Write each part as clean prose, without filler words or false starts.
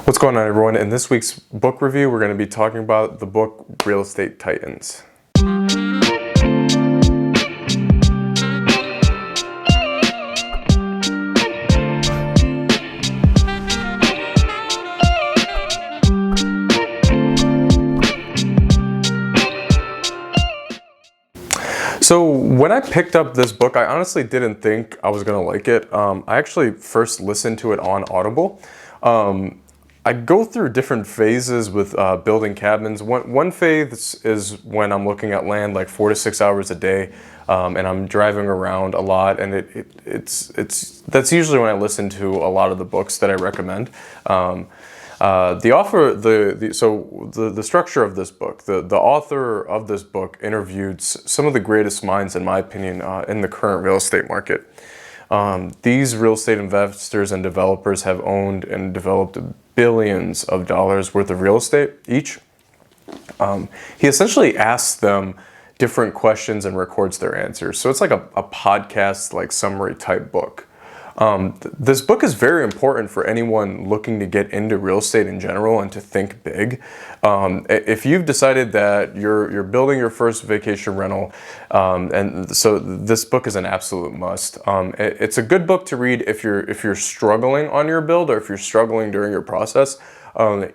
What's going on, everyone? In this week's book review, we're going to be talking about the book Real Estate Titans. So when I picked up this book, I honestly didn't think I was going to like it. I actually first listened to it on Audible. I go through different phases with building cabins. One phase is when I'm looking at land like 4 to 6 hours a day, and I'm driving around a lot, and that's usually when I listen to a lot of the books that I recommend. The structure of this book, the author of this book interviewed some of the greatest minds, in my opinion, in the current real estate market. These real estate investors and developers have owned and developed billions of dollars worth of real estate each. He essentially asks them different questions and records their answers. So it's like a podcast, like summary type book. This book is very important for anyone looking to get into real estate in general and to think big. If you've decided that you're building your first vacation rental, and so this book is an absolute must. It's a good book to read if you're struggling on your build or if you're struggling during your process.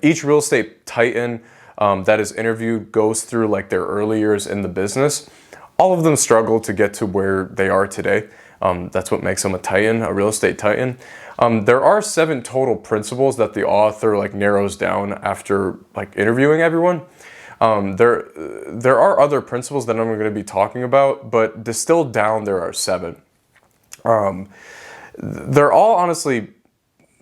Each real estate titan that is interviewed goes through like their early years in the business. All of them struggle to get to where they are today. That's what makes them a titan, a real estate titan. There are 7 total principles that the author like narrows down after like interviewing everyone. There are other principles that I'm going to be talking about, but distilled down there are 7. They're all honestly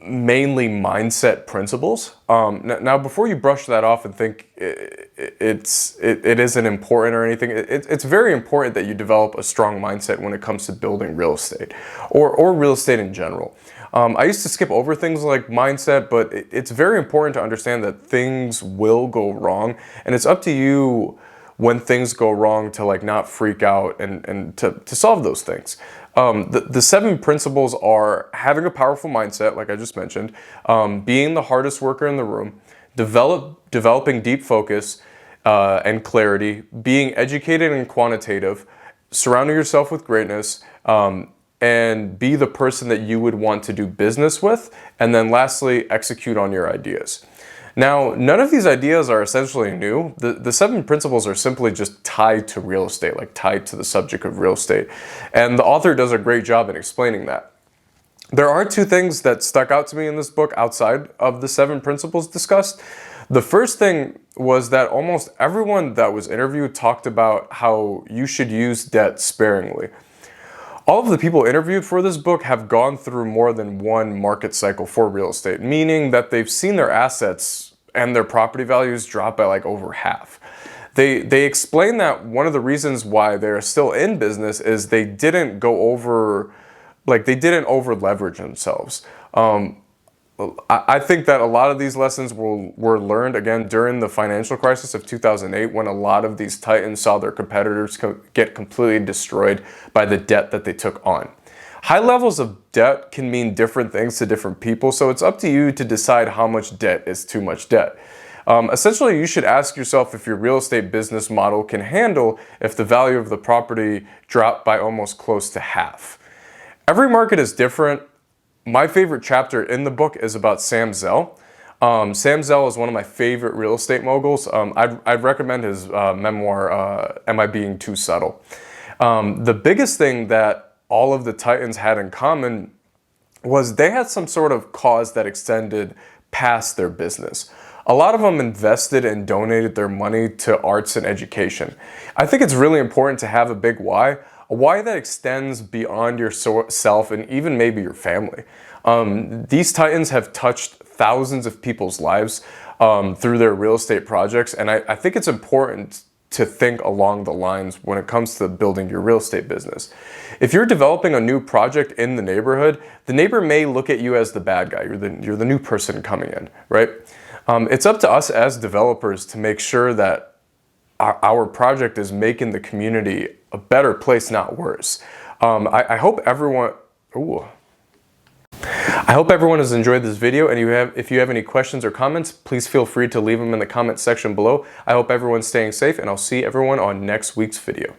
mainly mindset principles. Now, before you brush that off and think it isn't important or anything, it's very important that you develop a strong mindset when it comes to building real estate or real estate in general. I used to skip over things like mindset, but it's very important to understand that things will go wrong, and it's up to you when things go wrong to like not freak out and to solve those things. The 7 principles are having a powerful mindset, like I just mentioned, being the hardest worker in the room, developing deep focus and clarity, being educated and quantitative, surrounding yourself with greatness, and be the person that you would want to do business with, and then lastly, execute on your ideas. Now, none of these ideas are essentially new. The 7 principles are simply just tied to real estate, like tied to the subject of real estate. And the author does a great job in explaining that. There are 2 things that stuck out to me in this book outside of the 7 principles discussed. The first thing was that almost everyone that was interviewed talked about how you should use debt sparingly. All of the people interviewed for this book have gone through more than one market cycle for real estate, meaning that they've seen their assets and their property values drop by like over half. They explain that one of the reasons why they're still in business is they didn't over leverage themselves. I think that a lot of these lessons were learned again during the financial crisis of 2008, when a lot of these titans saw their competitors get completely destroyed by the debt that they took on. High levels of debt can mean different things to different people, so it's up to you to decide how much debt is too much debt. Essentially, you should ask yourself if your real estate business model can handle if the value of the property dropped by almost close to half. Every market is different. My favorite chapter in the book is about Sam Zell. Sam Zell is one of my favorite real estate moguls. I'd recommend his memoir, Am I Being Too Subtle? The biggest thing that all of the titans had in common was they had some sort of cause that extended past their business. A lot of them invested and donated their money to arts and education. I think it's really important to have a big why, a why that extends beyond yourself and even maybe your family. These titans have touched thousands of people's lives through their real estate projects, and I think it's important to think along the lines when it comes to building your real estate business. If you're developing a new project in the neighborhood, the neighbor may look at you as the bad guy. You're the new person coming in, right? It's up to us as developers to make sure that our project is making the community a better place, not worse. I hope everyone... Ooh. I hope everyone has enjoyed this video, and if you have any questions or comments, please feel free to leave them in the comment section below. I hope everyone's staying safe, and I'll see everyone on next week's video.